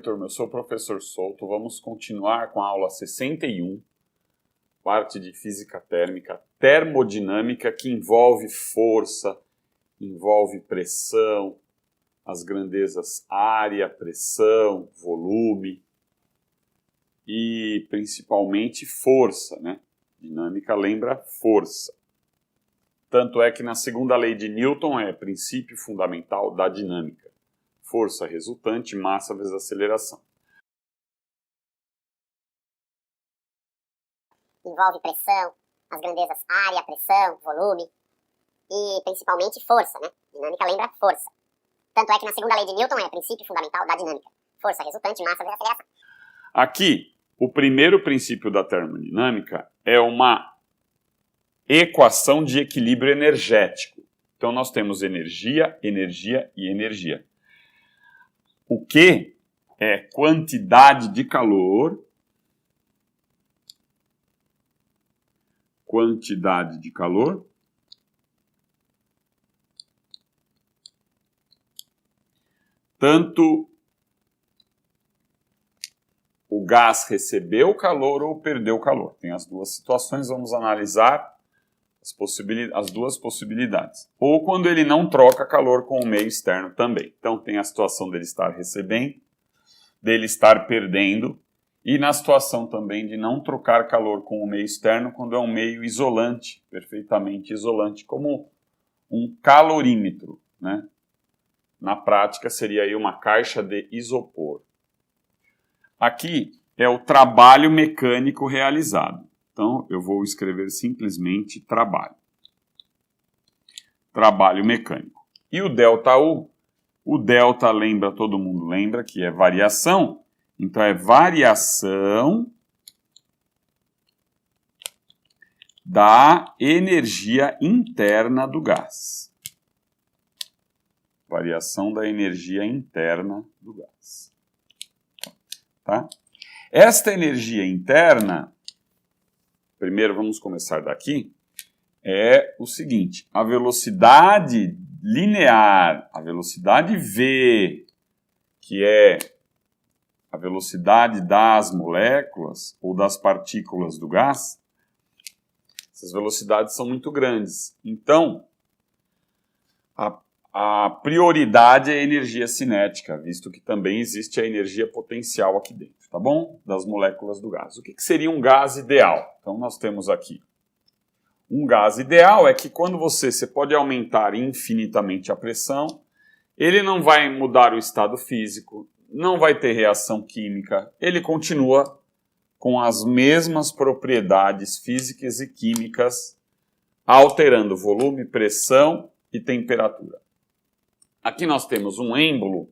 turma, eu sou o professor Souto. Vamos continuar com a aula 61, parte de física térmica, termodinâmica, que envolve força, envolve pressão, as grandezas área, pressão, volume e principalmente força, né? Dinâmica lembra força. Tanto é que na segunda lei de Newton é princípio fundamental da dinâmica. Força resultante, massa vezes aceleração. Envolve pressão, as grandezas área, pressão, volume e principalmente força, né? Dinâmica lembra força. Tanto é que na segunda lei de Newton é princípio fundamental da dinâmica. Força resultante, massa vezes aceleração. Aqui, o primeiro princípio da termodinâmica é uma equação de equilíbrio energético. Então nós temos energia, energia e energia. O Q é quantidade de calor, tanto o gás recebeu calor ou perdeu calor. Tem as duas situações, vamos analisar as duas possibilidades. Ou quando ele não troca calor com o meio externo também. Então tem a situação dele estar recebendo, dele estar perdendo, e na situação também de não trocar calor com o meio externo quando é um meio isolante, perfeitamente isolante, como um calorímetro, né? Na prática seria aí uma caixa de isopor. Aqui é o trabalho mecânico realizado. Então, eu vou escrever simplesmente trabalho. Trabalho mecânico. E o ΔU? O delta todo mundo lembra que é variação. Então, é variação da energia interna do gás. Variação da energia interna do gás. Tá? Esta energia interna, primeiro vamos começar daqui, é o seguinte: a velocidade linear, a velocidade V, que é a velocidade das moléculas ou das partículas do gás, essas velocidades são muito grandes. Então, a prioridade é a energia cinética, visto que também existe a energia potencial aqui dentro, tá bom? Das moléculas do gás. O que seria um gás ideal? Então, nós temos aqui. Um gás ideal é que quando você pode aumentar infinitamente a pressão, ele não vai mudar o estado físico, não vai ter reação química, ele continua com as mesmas propriedades físicas e químicas, alterando volume, pressão e temperatura. Aqui nós temos um êmbolo,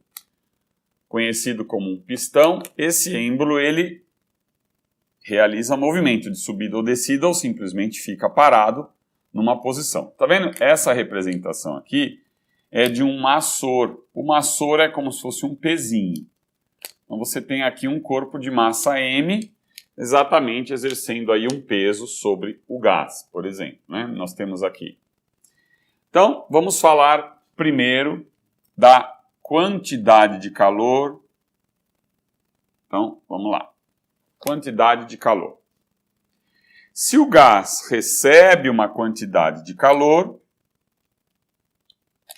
conhecido como um pistão. Esse êmbolo, ele realiza movimento de subida ou descida ou simplesmente fica parado numa posição. Tá vendo? Essa representação aqui é de um massor. O massor é como se fosse um pezinho. Então você tem aqui um corpo de massa M, exatamente exercendo aí um peso sobre o gás, por exemplo, né? Nós temos aqui. Então, vamos falar primeiro da quantidade de calor. Então, vamos lá. Quantidade de calor. Se o gás recebe uma quantidade de calor,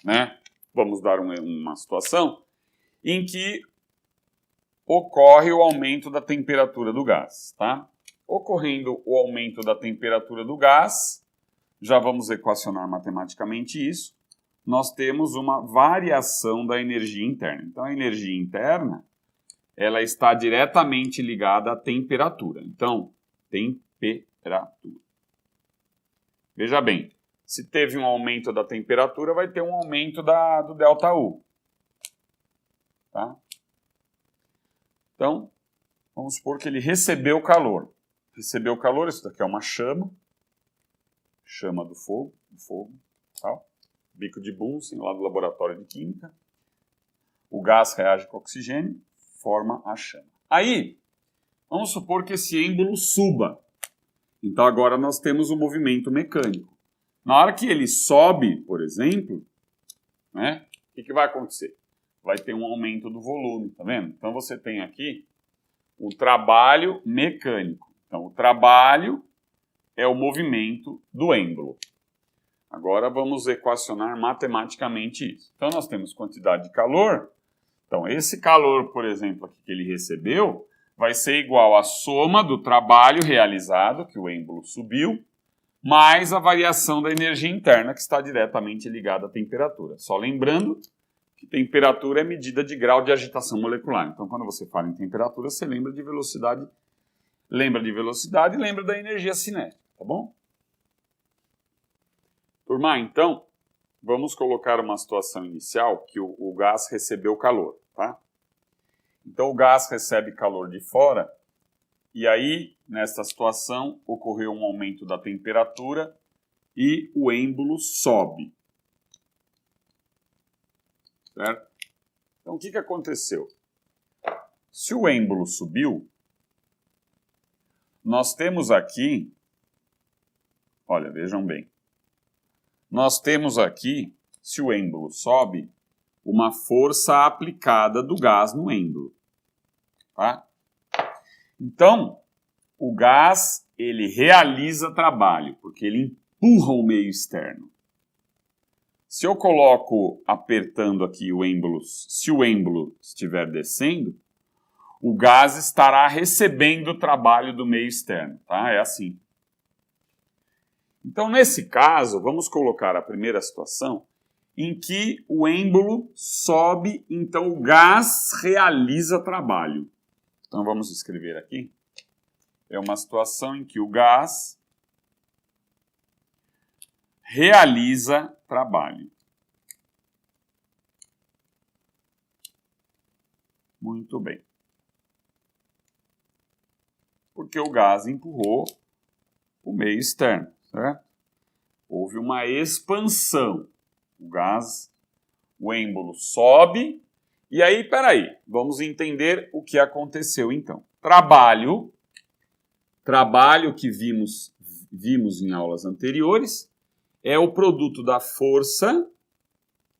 né, vamos dar uma situação em que ocorre o aumento da temperatura do gás. Tá? Ocorrendo o aumento da temperatura do gás, já vamos equacionar matematicamente isso, nós temos uma variação da energia interna. Então, a energia interna, ela está diretamente ligada à temperatura. Então, temperatura. Veja bem, se teve um aumento da temperatura, vai ter um aumento do ΔU. Tá? Então, vamos supor que ele recebeu calor. Recebeu calor, isso daqui é uma chama. Chama do fogo, tal. Bico de Bunsen, lá do laboratório de química. O gás reage com oxigênio, forma a chama. Aí, vamos supor que esse êmbolo suba. Então agora nós temos um movimento mecânico. Na hora que ele sobe, por exemplo, né, o que vai acontecer? vai ter um aumento do volume, tá vendo? Então você tem aqui o trabalho mecânico. Então o trabalho é o movimento do êmbolo. Agora vamos equacionar matematicamente isso. Então nós temos quantidade de calor. Então esse calor, por exemplo, aqui que ele recebeu, vai ser igual à soma do trabalho realizado, que o êmbolo subiu, mais a variação da energia interna, que está diretamente ligada à temperatura. Só lembrando que temperatura é medida de grau de agitação molecular. Então, quando você fala em temperatura, você lembra de velocidade e lembra da energia cinética, tá bom? Turma, então, vamos colocar uma situação inicial que o gás recebeu calor, tá? Então, o gás recebe calor de fora. E aí, nessa situação, ocorreu um aumento da temperatura e o êmbolo sobe. Certo? Então, o que aconteceu? Se o êmbolo subiu, nós temos aqui, olha, vejam bem, nós temos aqui, se o êmbolo sobe, uma força aplicada do gás no êmbolo. Tá? Então, o gás, ele realiza trabalho, porque ele empurra o meio externo. Se eu coloco apertando aqui o êmbolo, se o êmbolo estiver descendo, o gás estará recebendo o trabalho do meio externo, tá? É assim. Então, nesse caso, vamos colocar a primeira situação em que o êmbolo sobe, então o gás realiza trabalho. Então, vamos escrever aqui. É uma situação em que o gás realiza trabalho. Muito bem. Porque o gás empurrou o meio externo, certo? Houve uma expansão. O gás, o êmbolo sobe. E aí, peraí, vamos entender o que aconteceu então. Trabalho que vimos em aulas anteriores, é o produto da força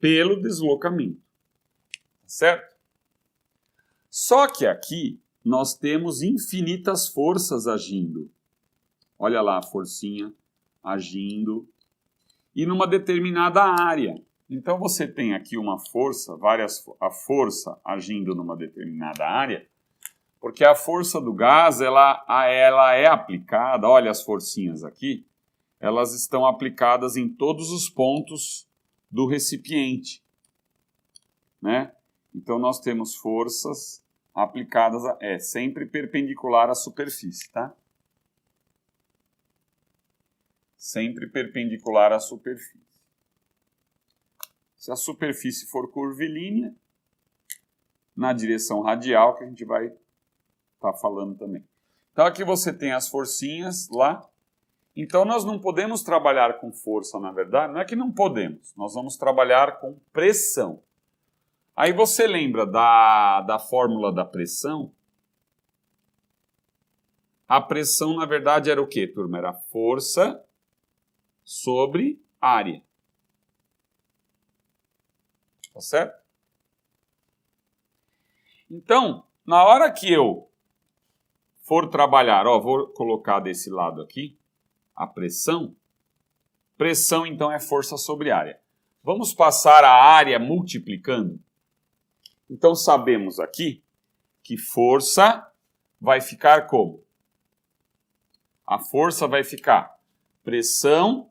pelo deslocamento. Certo? Só que aqui nós temos infinitas forças agindo. Olha lá a forcinha agindo. E numa determinada área. Então você tem aqui uma força, a força agindo numa determinada área, porque a força do gás, ela é aplicada, olha as forcinhas aqui, elas estão aplicadas em todos os pontos do recipiente, né? Então nós temos forças aplicadas, sempre perpendicular à superfície, tá? Sempre perpendicular à superfície. Se a superfície for curvilínea, na direção radial, que a gente vai estar falando também. Então aqui você tem as forcinhas lá. Então nós não podemos trabalhar com força, na verdade. Não é que não podemos, nós vamos trabalhar com pressão. Aí você lembra da fórmula da pressão? A pressão, na verdade, era o quê, turma? Era força sobre área. Tá certo? Então, na hora que eu for trabalhar, vou colocar desse lado aqui, a pressão. Pressão, então, é força sobre área. Vamos passar a área multiplicando? Então, sabemos aqui que força vai ficar como? A força vai ficar pressão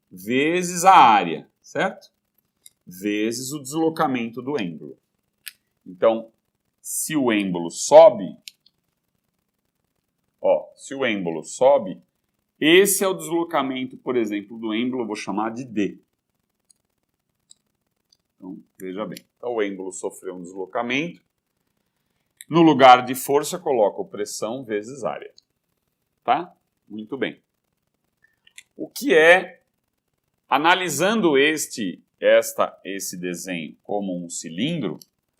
vezes a área, certo? Vezes o deslocamento do êmbolo. Então, se o êmbolo sobe, esse é o deslocamento, por exemplo, do êmbolo, eu vou chamar de D. Então, veja bem. Então, o êmbolo sofreu um deslocamento. No lugar de força, eu coloco pressão vezes área. Tá? Muito bem. O que é, analisando esse desenho como um cilindro,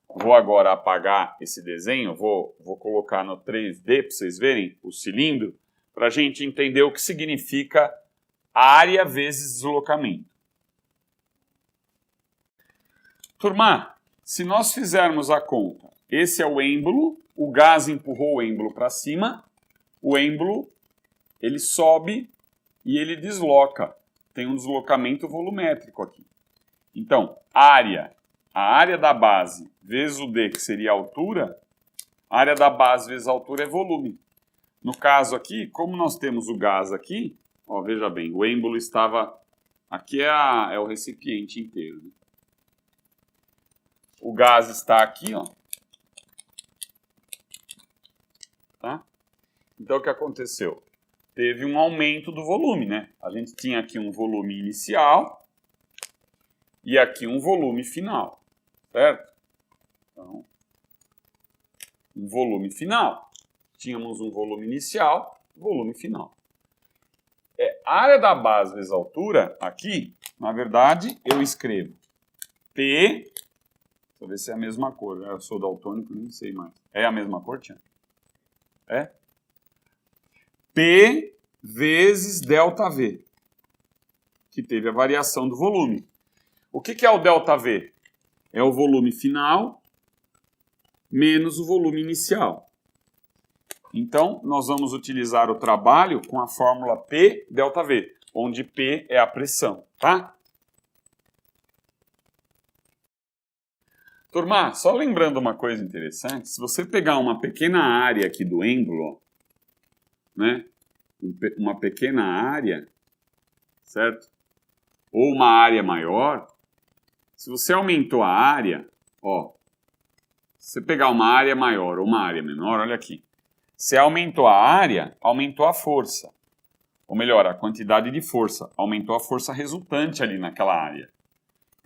vou agora apagar esse desenho, vou colocar no 3D para vocês verem o cilindro, para a gente entender o que significa área vezes deslocamento. Turma, se nós fizermos a conta, esse é o êmbolo, o gás empurrou o êmbolo para cima, o êmbolo ele sobe e ele desloca. Tem um deslocamento volumétrico aqui. Então, a área da base vezes o D, que seria a altura, a área da base vezes a altura é volume. No caso aqui, como nós temos o gás aqui, ó, veja bem, o êmbolo estava... Aqui é o recipiente inteiro. Né? O gás está aqui, ó. Tá? Então, o que aconteceu? Teve um aumento do volume, né? A gente tinha aqui um volume inicial e aqui um volume final, certo? Então, um volume final. Tínhamos um volume inicial, volume final. A área da base vezes a altura, aqui, na verdade, eu escrevo P... Deixa eu ver se é a mesma cor. Eu sou daltônico, nem sei mais. É a mesma cor, Tiago? É? P vezes ΔV, que teve a variação do volume. O que é o ΔV? É o volume final menos o volume inicial. Então, nós vamos utilizar o trabalho com a fórmula P ΔV, onde P é a pressão, tá? Turma, só lembrando uma coisa interessante, se você pegar uma pequena área aqui do êmbolo, né? Uma pequena área, certo? Ou uma área maior, se você aumentou a área, ó, se você pegar uma área maior ou uma área menor, olha aqui, se aumentou a área, aumentou a força. Ou melhor, a quantidade de força, aumentou a força resultante ali naquela área.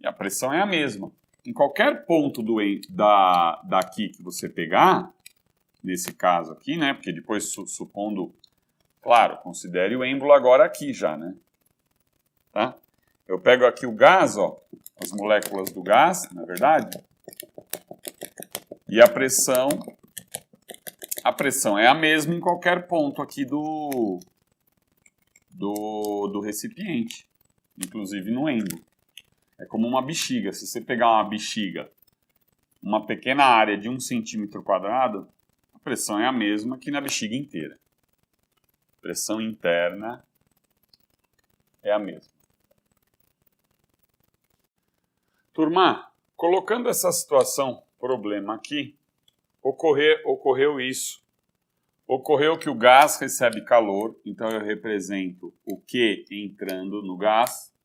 E a pressão é a mesma. Em qualquer ponto daqui que você pegar, nesse caso aqui, né? Porque depois, supondo, claro, considere o êmbolo agora aqui já, né? Tá? Eu pego aqui o gás, ó, as moléculas do gás, na verdade, e a pressão é a mesma em qualquer ponto aqui do recipiente, inclusive no êmbolo. É como uma bexiga. Se você pegar uma bexiga, uma pequena área de 1 centímetro quadrado, a pressão é a mesma que na bexiga inteira. A pressão interna é a mesma. Turma, colocando essa situação, problema aqui, ocorreu isso. Ocorreu que o gás recebe calor, então eu represento o Q entrando no gás.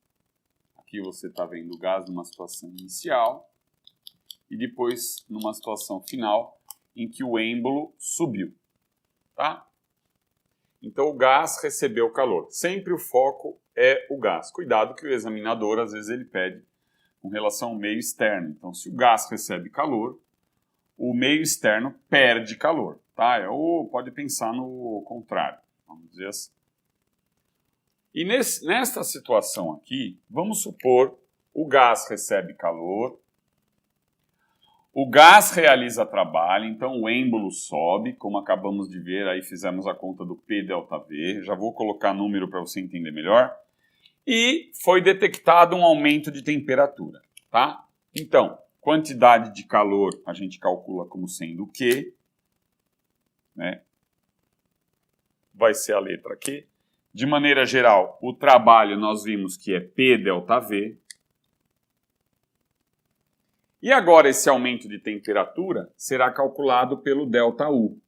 Aqui você está vendo o gás numa situação inicial e depois numa situação final em que o êmbolo subiu, tá? Então o gás recebeu calor. Sempre o foco é o gás. Cuidado que o examinador às vezes ele pede com relação ao meio externo. Então se o gás recebe calor, o meio externo perde calor, tá? Ou pode pensar no contrário, vamos dizer assim. E nesta situação aqui, vamos supor o gás recebe calor, o gás realiza trabalho, então o êmbolo sobe, como acabamos de ver, aí fizemos a conta do P ΔV, já vou colocar número para você entender melhor, e foi detectado um aumento de temperatura, tá? Então, quantidade de calor a gente calcula como sendo Q, né? Vai ser a letra Q. De maneira geral, o trabalho nós vimos que é P ΔV. E agora esse aumento de temperatura será calculado pelo ΔU.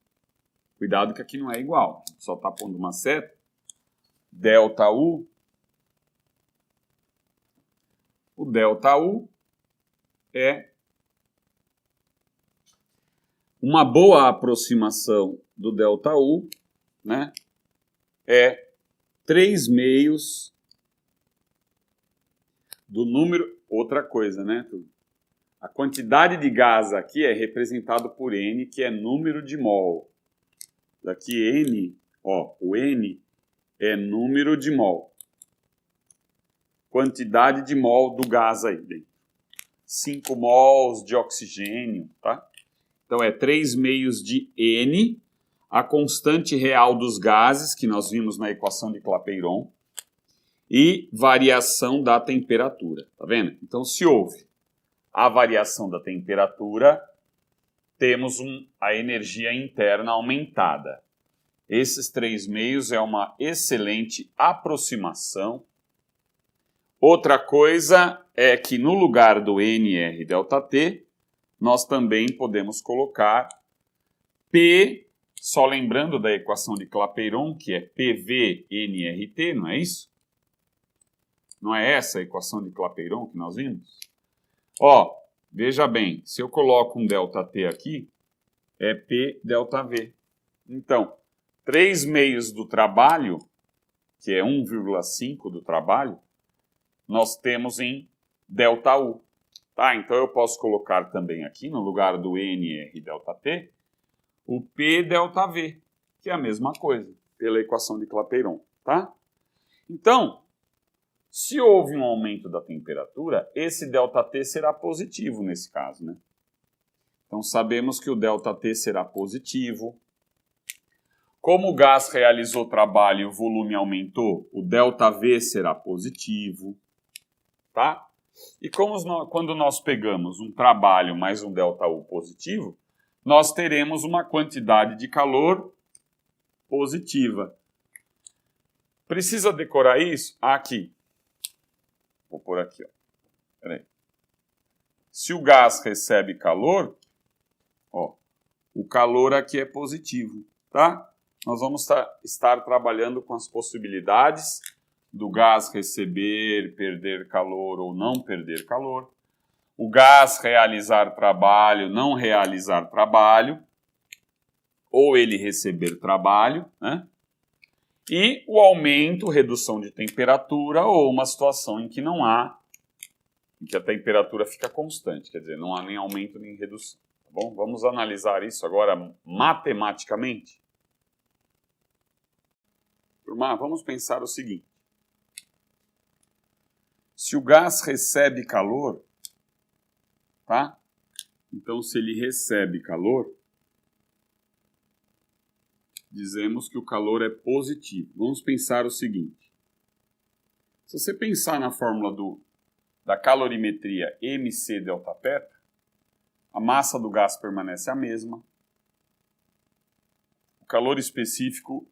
Cuidado que aqui não é igual, só está pondo uma seta. ΔU. O ΔU é uma boa aproximação do ΔU, né? É 3/6 do número... Outra coisa, né? A quantidade de gás aqui é representado por N, que é número de mol. Daqui N, ó, o N é número de mol. Quantidade de mol do gás aí dentro. 5 mols de oxigênio, tá? Então é 3/6 de N, a constante real dos gases, que nós vimos na equação de Clapeyron, e variação da temperatura, tá vendo? Então, se houve a variação da temperatura, temos a energia interna aumentada. Esses 3 meios é uma excelente aproximação. Outra coisa é que no lugar do NR ΔT, nós também podemos colocar P, só lembrando da equação de Clapeyron, que é PV nRT, não é isso? Não é essa a equação de Clapeyron que nós vimos? Ó, veja bem, se eu coloco um ΔT aqui, é P ΔV. Então, 3 meios do trabalho, que é 1,5 do trabalho, nós temos em ΔU. Tá? Então, eu posso colocar também aqui, no lugar do NR ΔT, o P ΔV, que é a mesma coisa, pela equação de Clapeyron. Tá? Então, se houve um aumento da temperatura, esse ΔT será positivo nesse caso, né? Então, sabemos que o ΔT será positivo. Como o gás realizou trabalho e o volume aumentou, o ΔV será positivo, tá? E quando nós pegamos um trabalho mais um ΔU positivo, nós teremos uma quantidade de calor positiva. Precisa decorar isso? Aqui. Vou pôr aqui, ó. Peraí. Se o gás recebe calor, ó, o calor aqui é positivo, tá? Nós vamos estar trabalhando com as possibilidades do gás receber, perder calor ou não perder calor, o gás realizar trabalho, não realizar trabalho, ou ele receber trabalho, né? E o aumento, redução de temperatura ou uma situação em que não há, em que a temperatura fica constante, quer dizer, não há nem aumento nem redução. Tá bom? Vamos analisar isso agora matematicamente. Turma, vamos pensar o seguinte. Se o gás recebe calor, tá? Então, se ele recebe calor, dizemos que o calor é positivo. Vamos pensar o seguinte. Se você pensar na fórmula da calorimetria mc Δθ, a massa do gás permanece a mesma, o calor específico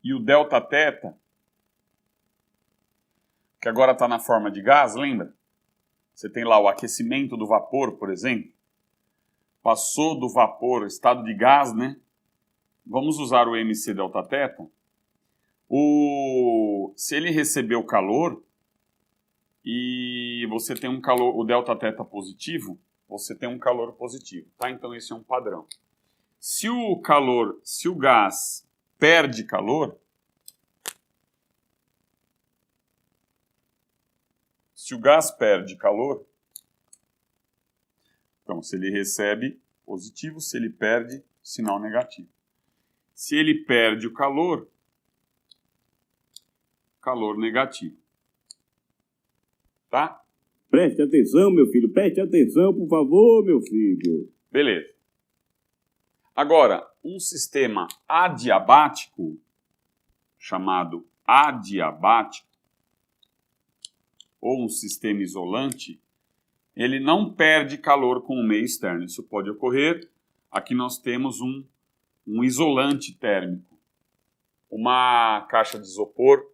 e o Δθ, que agora está na forma de gás, lembra? Você tem lá o aquecimento do vapor, por exemplo. Passou do vapor, estado de gás, né? Vamos usar o mc Δθ. Se ele recebeu calor e você tem um calor, o Δθ positivo, você tem um calor positivo, tá? Então esse é um padrão. Se o gás perde calor, então se ele recebe positivo, se ele perde, sinal negativo. Se ele perde o calor, calor negativo. Tá? Preste atenção, meu filho. Preste atenção, por favor, meu filho. Beleza. Agora, um sistema adiabático, chamado adiabático, ou um sistema isolante, ele não perde calor com o meio externo. Isso pode ocorrer. Aqui nós temos um isolante térmico, uma caixa de isopor,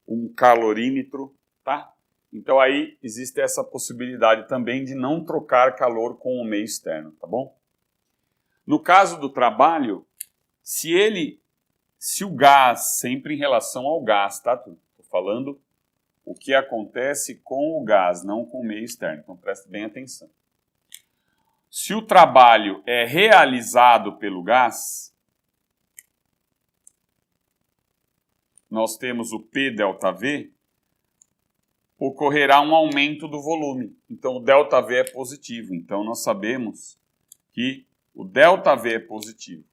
um calorímetro, tá? Então aí existe essa possibilidade também de não trocar calor com o meio externo, tá bom? No caso do trabalho, se o gás, sempre em relação ao gás, tá? Estou falando o que acontece com o gás, não com o meio externo, então preste bem atenção. Se o trabalho é realizado pelo gás, nós temos o P ΔV, ocorrerá um aumento do volume. Então, o ΔV é positivo. Então, nós sabemos que o ΔV é positivo.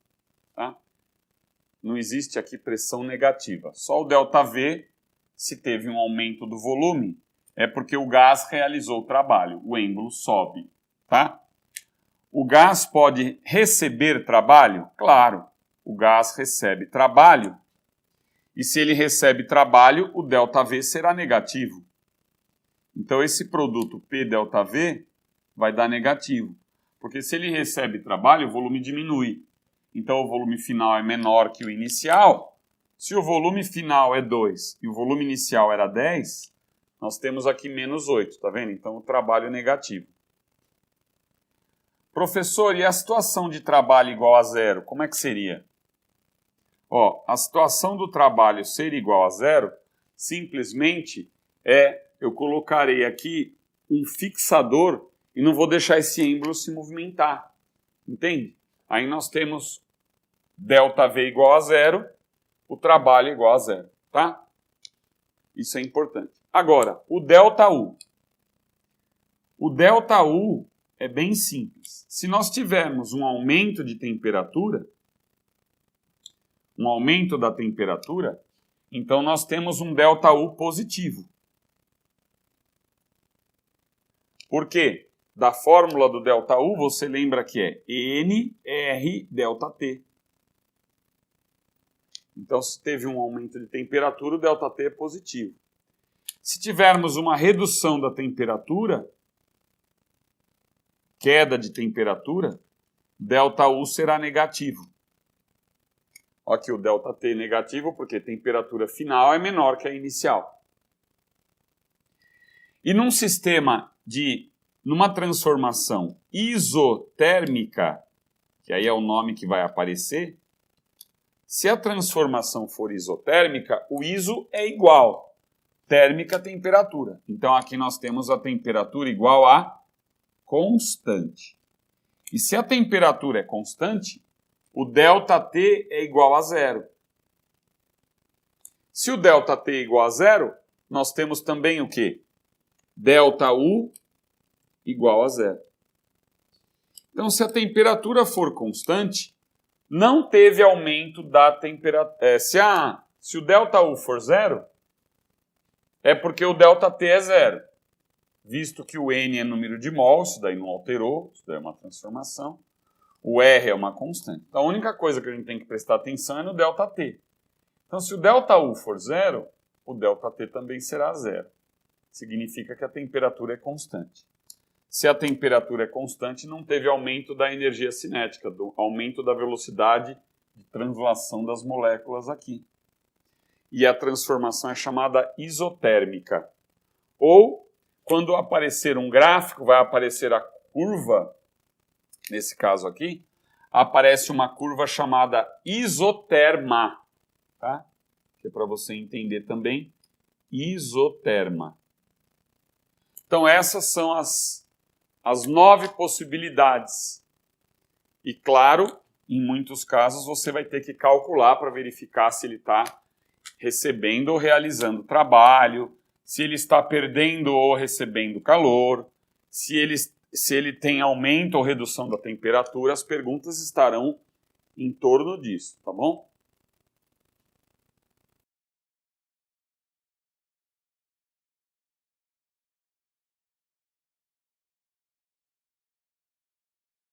Tá? Não existe aqui pressão negativa. Só o ΔV, se teve um aumento do volume, é porque o gás realizou o trabalho. O êmbolo sobe. Tá? O gás pode receber trabalho? Claro, o gás recebe trabalho. E se ele recebe trabalho, o ΔV será negativo. Então, esse produto P ΔV vai dar negativo. Porque se ele recebe trabalho, o volume diminui. Então o volume final é menor que o inicial. Se o volume final é 2 e o volume inicial era 10, nós temos aqui menos 8, tá vendo? Então o trabalho é negativo. Professor, e a situação de trabalho igual a zero, como é que seria? Ó, a situação do trabalho ser igual a zero, simplesmente eu colocarei aqui um fixador e não vou deixar esse êmbolo se movimentar. Entende? Aí nós temos ΔV igual a zero, o trabalho igual a zero, tá? Isso é importante. Agora, o ΔU. O ΔU é bem simples. Se nós tivermos um aumento de temperatura, um aumento da temperatura, então nós temos um ΔU positivo. Por quê? Da fórmula do ΔU, você lembra que é NR∆T. Então, se teve um aumento de temperatura, o ΔT é positivo. Se tivermos uma redução da temperatura, queda de temperatura, ΔU será negativo. Aqui o ΔT é negativo porque a temperatura final é menor que a inicial. E num sistema numa transformação isotérmica, que aí é o nome que vai aparecer, se a transformação for isotérmica, o iso é igual, térmica temperatura. Então aqui nós temos a temperatura igual a constante. E se a temperatura é constante, o ΔT é igual a zero. Se o ΔT é igual a zero, nós temos também o quê? ΔU igual a zero. Então, se a temperatura for constante, não teve aumento da temperatura. Se o ΔU for zero, é porque o ΔT é zero. Visto que o N é número de mol, isso daí não alterou, isso daí é uma transformação. O R é uma constante. Então, a única coisa que a gente tem que prestar atenção é no ΔT. Então, se o ΔU for zero, o ΔT também será zero. Significa que a temperatura é constante. Se a temperatura é constante, não teve aumento da energia cinética, do aumento da velocidade de translação das moléculas aqui. E a transformação é chamada isotérmica. Ou, quando aparecer um gráfico, vai aparecer a curva, nesse caso aqui, aparece uma curva chamada isoterma, tá? Que é para você entender também, isoterma. Então essas são as 9 possibilidades. E claro, em muitos casos você vai ter que calcular para verificar se ele está recebendo ou realizando trabalho, se ele está perdendo ou recebendo calor, se ele tem aumento ou redução da temperatura. As perguntas estarão em torno disso, tá bom?